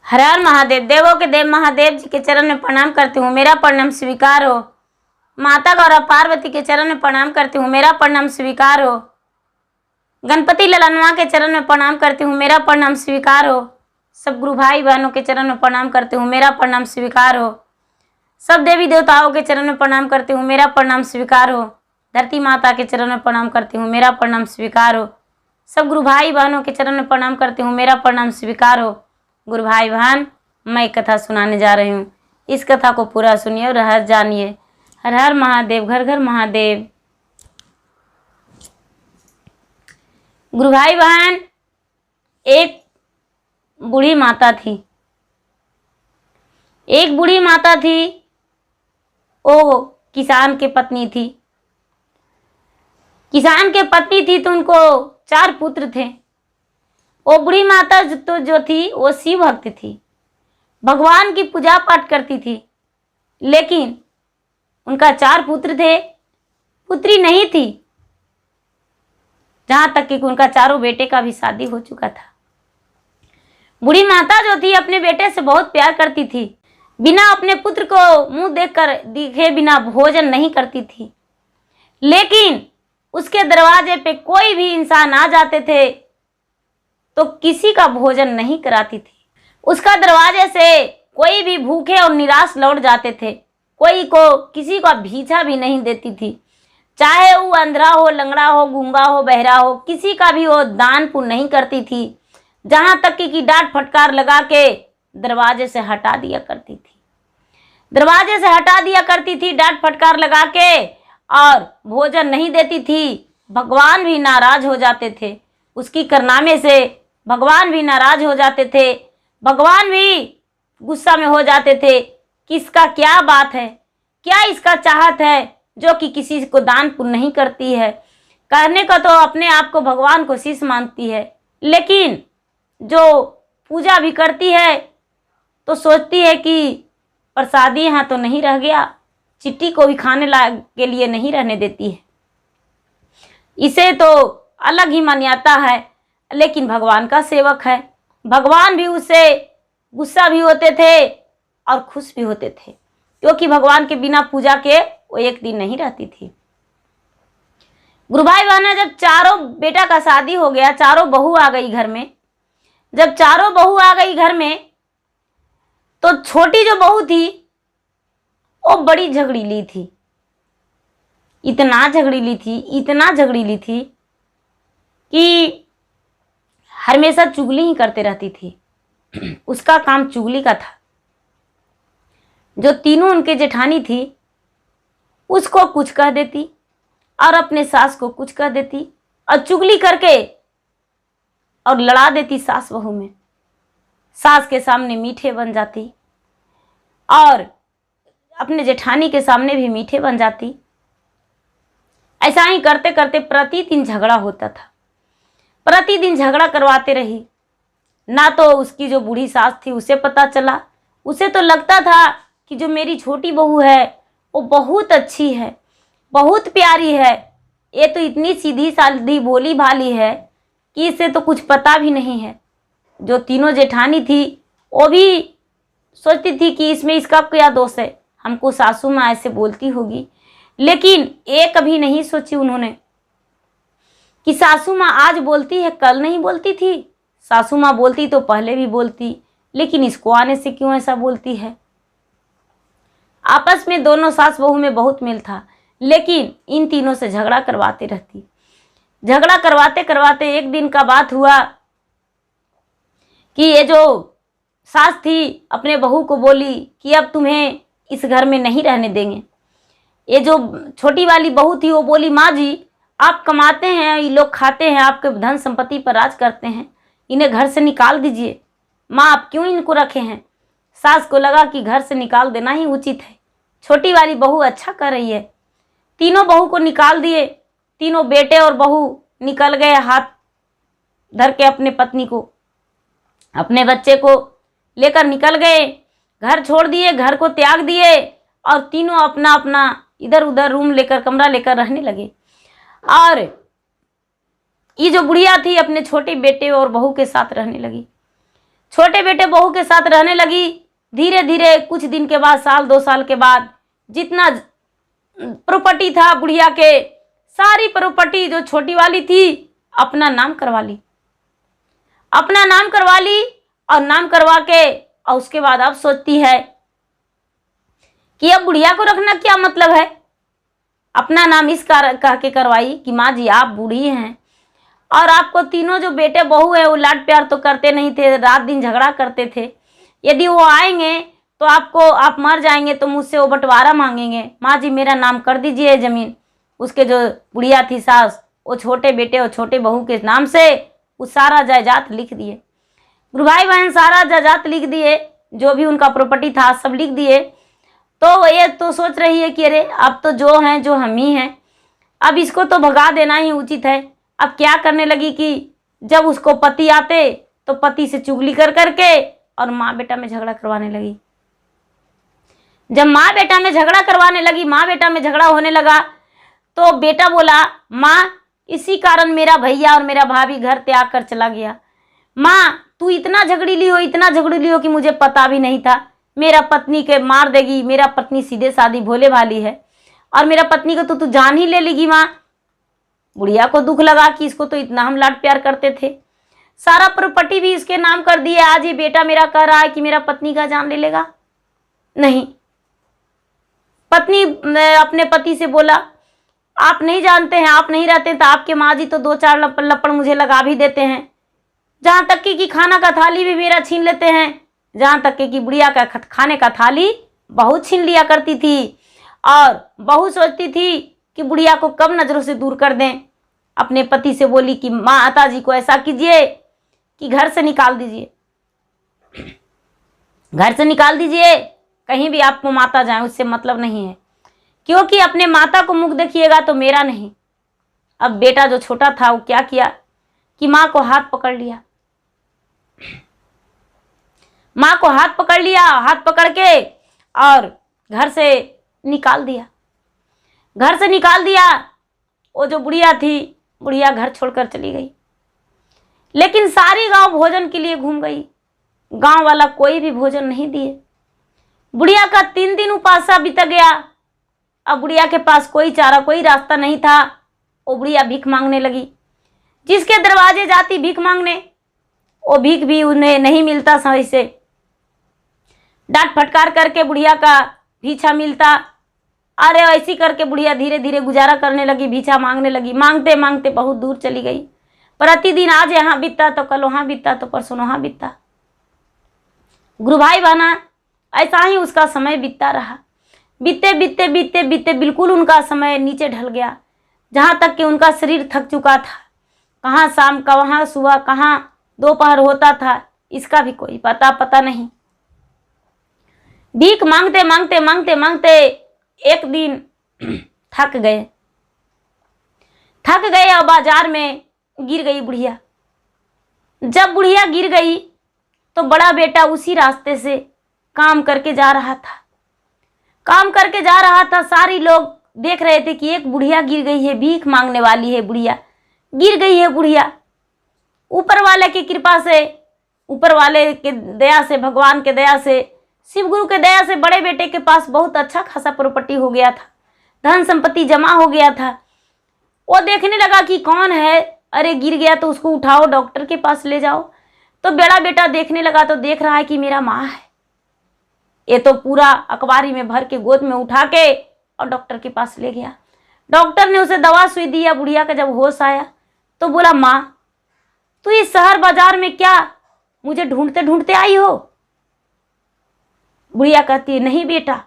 हर हर महादेव। देवों के देव महादेव जी के चरण में प्रणाम करती हूँ, मेरा प्रणाम स्वीकार हो। माता गौरा पार्वती के चरण में प्रणाम करती हूँ, मेरा प्रणाम स्वीकार हो। गणपति ललनवा के चरण में प्रणाम करती हूँ, मेरा प्रणाम स्वीकार हो। सब गुरु भाई बहनों के चरण में प्रणाम करती हूँ, मेरा प्रणाम स्वीकार हो। सब देवी देवताओं के चरण में प्रणाम करती हूँ, मेरा प्रणाम स्वीकार हो। धरती माता के चरण में प्रणाम करती हूँ, मेरा प्रणाम स्वीकार हो। सब गुरु भाई बहनों के चरण में प्रणाम करती हूँ, मेरा प्रणाम स्वीकार हो। गुरु भाई बहन, मैं एक कथा सुनाने जा रही हूँ, इस कथा को पूरा सुनिए और रहस्य जानिए। हर हर महादेव, घर घर महादेव। गुरु भाई बहन, एक बूढ़ी माता थी। एक बूढ़ी माता थी, वो किसान के पत्नी थी। किसान के पत्नी थी तो उनको 4 पुत्र थे। वो बूढ़ी माता जो थी वो शिव भक्त थी, भगवान की पूजा पाठ करती थी। लेकिन उनका 4 पुत्र थे, पुत्री नहीं थी। जहां तक कि उनका 4 बेटे का भी शादी हो चुका था। बूढ़ी माता जो थी अपने बेटे से बहुत प्यार करती थी। बिना अपने पुत्र को मुंह देखकर दिखे बिना भोजन नहीं करती थी। लेकिन उसके दरवाजे पे कोई भी इंसान आ जाते थे तो किसी का भोजन नहीं कराती थी। उसका दरवाजे से कोई भी भूखे और निराश लौट जाते थे। कोई को किसी को भीछा भी नहीं देती थी। चाहे वो अंधा हो, लंगड़ा हो, गूंगा हो, बहरा हो, किसी का भी वो दान पुण्य नहीं करती थी। जहां तक कि डांट फटकार लगा के दरवाजे से हटा दिया करती थी। दरवाजे से हटा दिया करती थी डांट फटकार लगा के, और भोजन नहीं देती थी। भगवान भी नाराज हो जाते थे उसकी कारनामे से। भगवान भी नाराज हो जाते थे। भगवान भी गुस्सा में हो जाते थे कि इसका क्या बात है, क्या इसका चाहत है जो कि किसी को दान पुण्य नहीं करती है। कहने को तो अपने आप को भगवान को शीश मानती है, लेकिन जो पूजा भी करती है तो सोचती है कि प्रसादी यहाँ तो नहीं रह गया, चिट्टी को भी खाने के लिए नहीं रहने देती है। इसे तो अलग ही मान्यता है, लेकिन भगवान का सेवक है। भगवान भी उससे गुस्सा भी होते थे और खुश भी होते थे, क्योंकि भगवान के बिना पूजा के वो एक दिन नहीं रहती थी। गुरु भाई बहन, जब 4 बेटा का शादी हो गया, 4 बहू आ गई घर में। जब 4 बहू आ गई घर में तो छोटी जो बहू थी वो बड़ी झगड़ीली थी। इतना झगड़ीली थी, इतना झगड़ीली थी कि हमेशा चुगली ही करते रहती थी। उसका काम चुगली का था। जो तीनों उनके जेठानी थी उसको कुछ कह देती और अपने सास को कुछ कह देती और चुगली करके और लड़ा देती सास बहू में। सास के सामने मीठे बन जाती और अपने जेठानी के सामने भी मीठे बन जाती। ऐसा ही करते करते प्रतिदिन झगड़ा होता था। प्रतिदिन झगड़ा करवाते रही। ना तो उसकी जो बूढ़ी सास थी उसे पता चला। उसे तो लगता था कि जो मेरी छोटी बहू है वो बहुत अच्छी है, बहुत प्यारी है। ये तो इतनी सीधी सादी भोली भाली है कि इसे तो कुछ पता भी नहीं है। जो तीनों जेठानी थी वो भी सोचती थी कि इसमें इसका क्या दोष है, हमको सासू माँ ऐसे बोलती होगी। लेकिन ये कभी नहीं सोची उन्होंने कि सासू माँ आज बोलती है कल नहीं बोलती थी। सासू माँ बोलती तो पहले भी बोलती, लेकिन इसको आने से क्यों ऐसा बोलती है। आपस में दोनों सास बहू में बहुत मेल था, लेकिन इन तीनों से झगड़ा करवाते रहती। झगड़ा करवाते करवाते एक दिन का बात हुआ कि ये जो सास थी अपने बहू को बोली कि अब तुम्हें इस घर में नहीं रहने देंगे। ये जो छोटी वाली बहू थी वो बोली, माँ जी आप कमाते हैं, ये लोग खाते हैं, आपके धन संपत्ति पर राज करते हैं, इन्हें घर से निकाल दीजिए। माँ आप क्यों इनको रखे हैं। सास को लगा कि घर से निकाल देना ही उचित है। छोटी वाली बहू अच्छा कर रही है। तीनों बहू को निकाल दिए। तीनों बेटे और बहू निकल गए हाथ धर के अपने पत्नी को, अपने बच्चे को लेकर निकल गए। घर छोड़ दिए, घर को त्याग दिए और तीनों अपना अपना इधर उधर रूम लेकर, कमरा लेकर रहने लगे। और ये जो बुढ़िया थी अपने छोटे बेटे और बहू के साथ रहने लगी। छोटे बेटे बहू के साथ रहने लगी। धीरे धीरे कुछ दिन के बाद, साल 2 साल के बाद, जितना प्रॉपर्टी था बुढ़िया के, सारी प्रॉपर्टी जो छोटी वाली थी अपना नाम करवा ली। अपना नाम करवा ली और नाम करवा के और उसके बाद अब सोचती है कि अब बुढ़िया को रखना क्या मतलब है। अपना नाम इस कह के करवाई कि माँ जी आप बूढ़ी हैं और आपको तीनों जो बेटे बहू है वो लाड प्यार तो करते नहीं थे, रात दिन झगड़ा करते थे। यदि वो आएंगे तो आप मर जाएंगे तो मुझसे वो बंटवारा मांगेंगे। माँ जी मेरा नाम कर दीजिए ज़मीन। उसके जो बुढ़िया थी सास, वो छोटे बेटे और छोटे बहू के नाम से वो सारा जायदाद लिख दिए। गुरु भाई बहन सारा जायदाद लिख दिए, जो भी उनका प्रॉपर्टी था सब लिख दिए। तो ये तो सोच रही है कि अरे अब तो जो हैं जो हम ही हैं, अब इसको तो भगा देना ही उचित है। अब क्या करने लगी कि जब उसको पति आते तो पति से चुगली कर करके और माँ बेटा में झगड़ा करवाने लगी। जब माँ बेटा में झगड़ा करवाने लगी, माँ बेटा में झगड़ा होने लगा, तो बेटा बोला माँ इसी कारण मेरा भैया और मेरा भाभी घर त्याग कर चला गया। माँ तू इतना झगड़ीली हो, इतना झगड़ीली हो कि मुझे पता भी नहीं था। मेरा पत्नी के मार देगी, मेरा पत्नी सीधे सादी भोले भाली है और मेरा पत्नी को तो तू जान ही ले लेगी। माँ बुढ़िया को दुख लगा कि इसको तो इतना हम लाड प्यार करते थे, सारा प्रॉपर्टी भी इसके नाम कर दिए, आज ये बेटा मेरा कह रहा है कि मेरा पत्नी का जान ले लेगा। नहीं, पत्नी अपने पति से बोला आप नहीं जानते हैं, आप नहीं रहते तो आपके माँ जी तो 2-4 लपड़ मुझे लगा भी देते हैं, जहाँ तक कि खाना का थाली भी मेरा छीन लेते हैं, जहाँ तक कि बुढ़िया का खाने का थाली बहुत छीन लिया करती थी और बहू सोचती थी कि बुढ़िया को कब नज़रों से दूर कर दें। अपने पति से बोली कि माता जी को ऐसा कीजिए कि घर से निकाल दीजिए, घर से निकाल दीजिए, कहीं भी आपको माता जाए उससे मतलब नहीं है, क्योंकि अपने माता को मुख देखिएगा तो मेरा नहीं। अब बेटा जो छोटा था वो क्या किया कि माँ को हाथ पकड़ लिया, माँ को हाथ पकड़ लिया, हाथ पकड़ के और घर से निकाल दिया, घर से निकाल दिया। वो जो बुढ़िया थी, बुढ़िया घर छोड़कर चली गई, लेकिन सारी गांव भोजन के लिए घूम गई, गांव वाला कोई भी भोजन नहीं दिए। बुढ़िया का 3 दिन उपासा बीत गया। अब बुढ़िया के पास कोई चारा, कोई रास्ता नहीं था। वो बुढ़िया भीख मांगने लगी, जिसके दरवाजे जाती भीख मांगने, वो भीख भी उन्हें नहीं मिलता सही से। डांट फटकार करके बुढ़िया का भीछा मिलता। अरे ऐसी करके बुढ़िया धीरे धीरे गुजारा करने लगी, भीछा मांगने लगी, मांगते मांगते बहुत दूर चली गई। प्रतिदिन आज यहाँ बीतता तो कल वहाँ बीतता तो परसों वहाँ बीतता। गुरु भाई बहना ऐसा ही उसका समय बीतता रहा। बीतते बीतते बीतते बीतते बिल्कुल उनका समय नीचे ढल गया, जहाँ तक कि उनका शरीर थक चुका था। कहाँ शाम का, वहाँ सुबह, कहाँ दोपहर होता था, इसका भी कोई पता नहीं। भीख मांगते मांगते मांगते मांगते एक दिन थक गए और बाजार में गिर गई बुढ़िया। जब बुढ़िया गिर गई तो बड़ा बेटा उसी रास्ते से काम करके जा रहा था। सारे लोग देख रहे थे कि एक बुढ़िया गिर गई है, भीख मांगने वाली है बुढ़िया, गिर गई है बुढ़िया। ऊपर वाले की कृपा से, ऊपर वाले के दया से, भगवान के दया से, शिव गुरु के दया से बड़े बेटे के पास बहुत अच्छा खासा प्रॉपर्टी हो गया था, धन संपत्ति जमा हो गया था। वो देखने लगा कि कौन है, अरे गिर गया तो उसको उठाओ, डॉक्टर के पास ले जाओ। तो बड़ा बेटा देखने लगा तो देख रहा है कि मेरा माँ है। ये तो पूरा अखबारी में भर के गोद में उठा के और डॉक्टर के पास ले गया। डॉक्टर ने उसे दवा सुई दिया। बुढ़िया का जब होश आया तो बोला माँ तू इस शहर बाजार में क्या मुझे ढूंढते ढूंढते आई हो? बुढ़िया कहती है नहीं बेटा,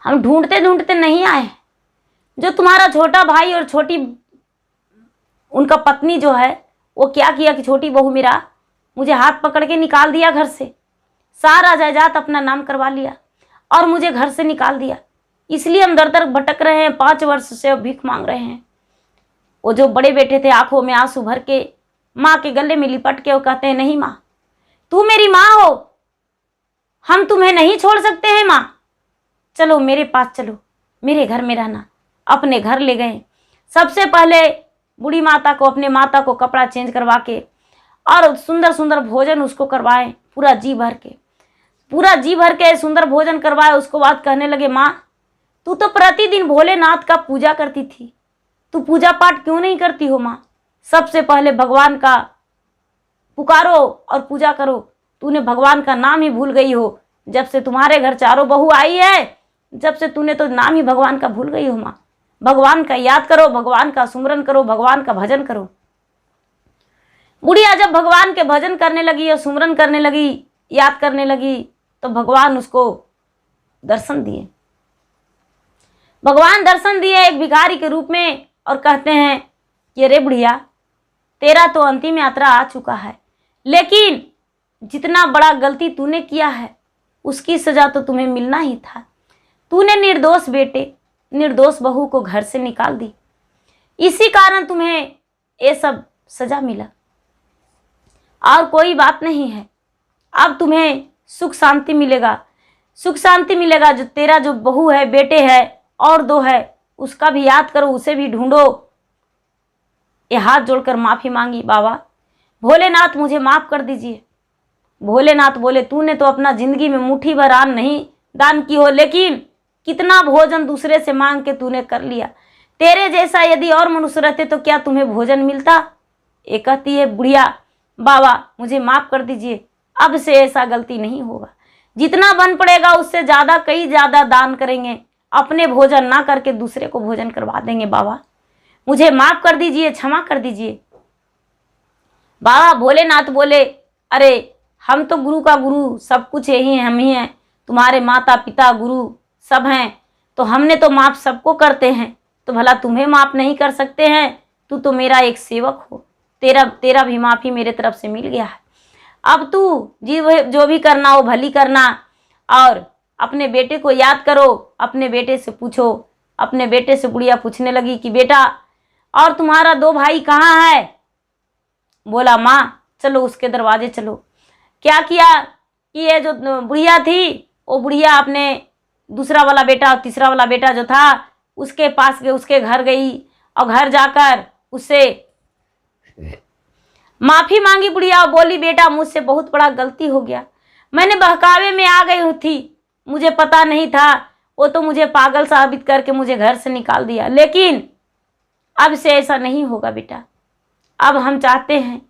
हम ढूंढते ढूंढते नहीं आए। जो तुम्हारा छोटा भाई और छोटी उनका पत्नी जो है वो क्या किया कि छोटी बहू मेरा मुझे हाथ पकड़ के निकाल दिया घर से, सारा जायदाद अपना नाम करवा लिया और मुझे घर से निकाल दिया। इसलिए हम दर दर भटक रहे हैं, 5 वर्ष से भीख मांग रहे हैं। वो जो बड़े बेटे थे आंखों में आंसू भर के माँ के गले में लिपट के वो कहते हैं नहीं माँ, तू मेरी माँ हो, हम तुम्हें नहीं छोड़ सकते हैं माँ, चलो मेरे पास चलो, मेरे घर में रहना। अपने घर ले गए। सबसे पहले बूढ़ी माता को, अपने माता को कपड़ा चेंज करवा के और सुंदर सुंदर भोजन उसको करवाए, पूरा जी भर के सुंदर भोजन करवाए। उसको बाद कहने लगे, माँ तू तो प्रतिदिन भोलेनाथ का पूजा करती थी, तू पूजा पाठ क्यों नहीं करती हो माँ? सबसे पहले भगवान का पुकारो और पूजा करो, तूने भगवान का नाम ही भूल गई हो। जब से तुम्हारे घर चारों बहू आई है, जब से तूने तो नाम ही भगवान का भूल गई हो माँ। भगवान का याद करो, भगवान का सुमरन करो, भगवान का भजन करो। बुढ़िया जब भगवान के भजन करने लगी और सुमरन करने लगी, याद करने लगी, तो भगवान उसको दर्शन दिए। भगवान दर्शन दिए एक भिखारी के रूप में और कहते हैं कि अरे बुढ़िया, तेरा तो अंतिम यात्रा आ चुका है, लेकिन जितना बड़ा गलती तूने किया है उसकी सजा तो तुम्हें मिलना ही था। तूने निर्दोष बेटे, निर्दोष बहू को घर से निकाल दी, इसी कारण तुम्हें ये सब सजा मिला, और कोई बात नहीं है। अब तुम्हें सुख शांति मिलेगा, सुख शांति मिलेगा। जो तेरा जो बहू है, बेटे है और दो है, उसका भी याद करो, उसे भी ढूंढो। ये हाथ जोड़कर माफी मांगी, बाबा भोलेनाथ मुझे माफ कर दीजिए। भोलेनाथ बोले, तूने तो अपना जिंदगी में मुट्ठी भर अन्न नहीं दान की हो, लेकिन कितना भोजन दूसरे से मांग के तूने कर लिया। तेरे जैसा यदि और मनुष्य रहते तो क्या तुम्हें भोजन मिलता? ये कहती है बुढ़िया, बाबा मुझे माफ कर दीजिए, अब से ऐसा गलती नहीं होगा। जितना बन पड़ेगा उससे ज़्यादा, कई ज़्यादा दान करेंगे, अपने भोजन ना करके दूसरे को भोजन करवा देंगे। बाबा मुझे माफ कर दीजिए, क्षमा कर दीजिए। बाबा भोलेनाथ बोले, अरे हम तो गुरु का गुरु, सब कुछ यही हम ही हैं, तुम्हारे माता पिता गुरु सब हैं, तो हमने तो माफ सबको करते हैं, तो भला तुम्हें माफ नहीं कर सकते हैं? तू तो मेरा एक सेवक हो, तेरा भी माफी मेरे तरफ से मिल गया है। अब तू जो भी करना हो भली करना, और अपने बेटे को याद करो, अपने बेटे से पूछो। अपने बेटे से बुढ़िया पूछने लगी कि बेटा और तुम्हारा दो भाई कहाँ है? बोला, माँ चलो उसके दरवाजे चलो। क्या किया कि ये जो बुढ़िया थी, वो बुढ़िया अपने दूसरा वाला बेटा और तीसरा वाला बेटा जो था उसके पास गई, उसके घर गई, और घर जाकर उससे माफी मांगी बुढ़िया, और बोली, बेटा मुझसे बहुत बड़ा गलती हो गया, मैंने बहकावे में आ गई थी, मुझे पता नहीं था, वो तो मुझे पागल साबित करके मुझे घर से निकाल दिया, लेकिन अब से ऐसा नहीं होगा बेटा। अब हम चाहते हैं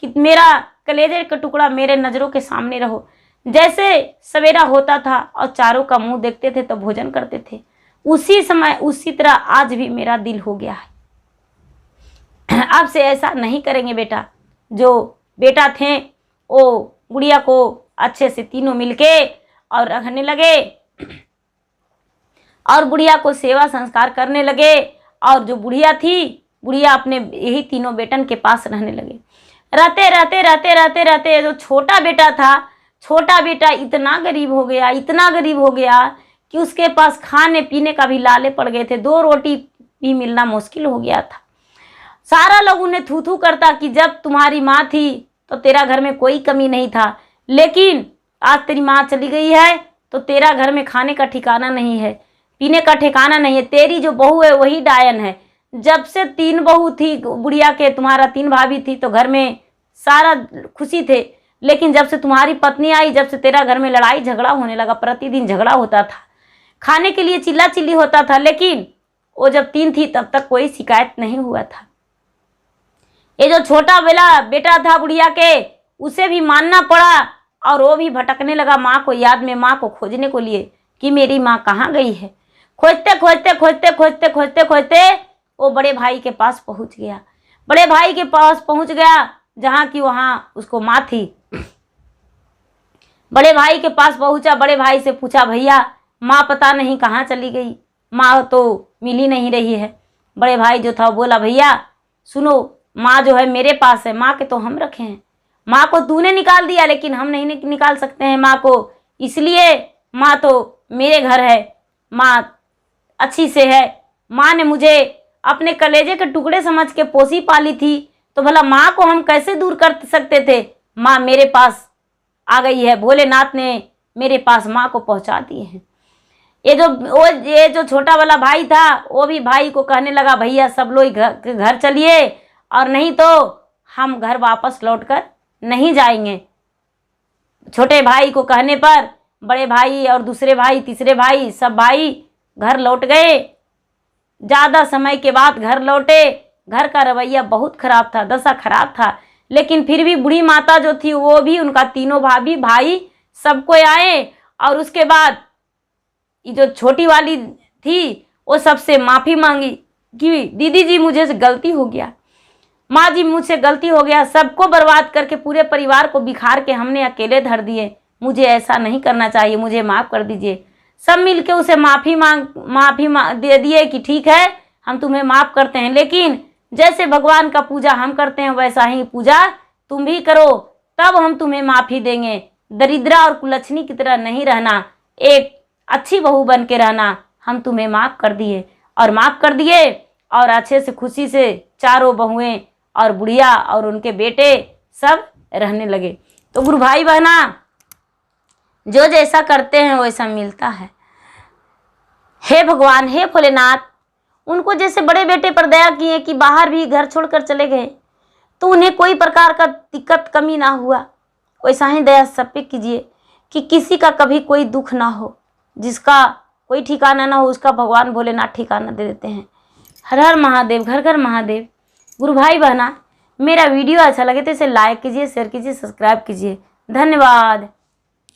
कि मेरा कलेजे का टुकड़ा मेरे नज़रों के सामने रहो। जैसे सवेरा होता था और चारों का मुंह देखते थे तो भोजन करते थे, उसी समय उसी तरह आज भी मेरा दिल हो गया है। अब से ऐसा नहीं करेंगे बेटा। जो बेटा थे वो गुड़िया को अच्छे से तीनों मिलके और रखने लगे, और बुढ़िया को सेवा संस्कार करने लगे, और जो बुढ़िया थी, बुढ़िया अपने यही तीनों बेटन के पास रहने लगे। रहते जो छोटा बेटा था, छोटा बेटा इतना गरीब हो गया, इतना गरीब हो गया कि उसके पास खाने पीने का भी लाले पड़ गए थे, 2 रोटी भी मिलना मुश्किल हो गया था। सारा लोग उन्हें थू थू करता कि जब तुम्हारी माँ थी तो तेरा घर में कोई कमी नहीं था, लेकिन आज तेरी माँ चली गई है तो तेरा घर में खाने का ठिकाना नहीं है, पीने का ठिकाना नहीं है। तेरी जो बहू है वही डायन है। जब से 3 बहू थी बुढ़िया के, तुम्हारा 3 भाभी थी, तो घर में सारा खुशी थे, लेकिन जब से तुम्हारी पत्नी आई, जब से तेरा घर में लड़ाई झगड़ा होने लगा, प्रतिदिन झगड़ा होता था, खाने के लिए चिल्ला चिल्ली होता था, लेकिन वो जब 3 थी तब तक कोई शिकायत नहीं हुआ था। ये जो छोटा बेटा था बुढ़िया के, उसे भी मानना पड़ा, और वो भी भटकने लगा माँ को याद में, माँ को खोजने को लिए कि मेरी माँ कहाँ गई है। खोजते वो बड़े भाई के पास पहुँच गया। बड़े भाई के पास पहुँच गया जहाँ की वहाँ उसको माँ थी। बड़े भाई के पास पहुँचा, बड़े भाई से पूछा, भैया माँ पता नहीं कहाँ चली गई, माँ तो मिल ही नहीं रही है। बड़े भाई जो था बोला, भैया सुनो, माँ जो है मेरे पास है, माँ के तो हम रखे हैं, माँ को तूने निकाल दिया लेकिन हम नहीं निकाल सकते हैं माँ को, इसलिए माँ तो मेरे घर है, माँ अच्छी से है, माँ ने मुझे अपने कलेजे के टुकड़े समझ के पोसी पाली थी, तो भला माँ को हम कैसे दूर कर सकते थे। माँ मेरे पास आ गई है, भोलेनाथ ने मेरे पास माँ को पहुँचा दिए हैं। ये जो छोटा वाला भाई था वो भी भाई को कहने लगा, भैया सब लोग घर चलिए, और नहीं तो हम घर वापस लौट कर नहीं जाएंगे। छोटे भाई को कहने पर बड़े भाई और दूसरे भाई, तीसरे भाई, सब भाई घर लौट गए। ज़्यादा समय के बाद घर लौटे। घर का रवैया बहुत खराब था, दशा खराब था, लेकिन फिर भी बूढ़ी माता जो थी वो भी, उनका तीनों भाभी भाई सबको आए। और उसके बाद ये जो छोटी वाली थी वो सबसे माफ़ी मांगी कि दीदी जी मुझे से गलती हो गया, माँ जी मुझसे गलती हो गया, सबको बर्बाद करके पूरे परिवार को बिखार के हमने अकेले धर दिए, मुझे ऐसा नहीं करना चाहिए, मुझे माफ़ कर दीजिए। सब मिलके उसे माफ़ी दे दिए कि ठीक है हम तुम्हें माफ़ करते हैं, लेकिन जैसे भगवान का पूजा हम करते हैं वैसा ही पूजा तुम भी करो, तब हम तुम्हें माफ़ी देंगे। दरिद्रा और कुलच्छनी की तरह नहीं रहना, एक अच्छी बहू बन के रहना। हम तुम्हें माफ़ कर दिए और माफ़ कर दिए और अच्छे से खुशी से चारों बहुएं और बुढ़िया और उनके बेटे सब रहने लगे। तो गुरु भाई बहना, जो जैसा करते हैं वैसा मिलता है। हे भगवान, हे भोलेनाथ, उनको जैसे बड़े बेटे पर दया किए कि बाहर भी घर छोड़कर चले गए तो उन्हें कोई प्रकार का दिक्कत कमी ना हुआ, वैसा ही दया सब पे कीजिए कि किसी का कभी कोई दुख ना हो, जिसका कोई ठिकाना ना हो उसका भगवान भोलेनाथ ठिकाना दे देते हैं। हर हर महादेव, घर घर महादेव। गुरु भाई बहना, मेरा वीडियो अच्छा लगे तो इसे लाइक कीजिए, शेयर कीजिए, सब्सक्राइब कीजिए। धन्यवाद।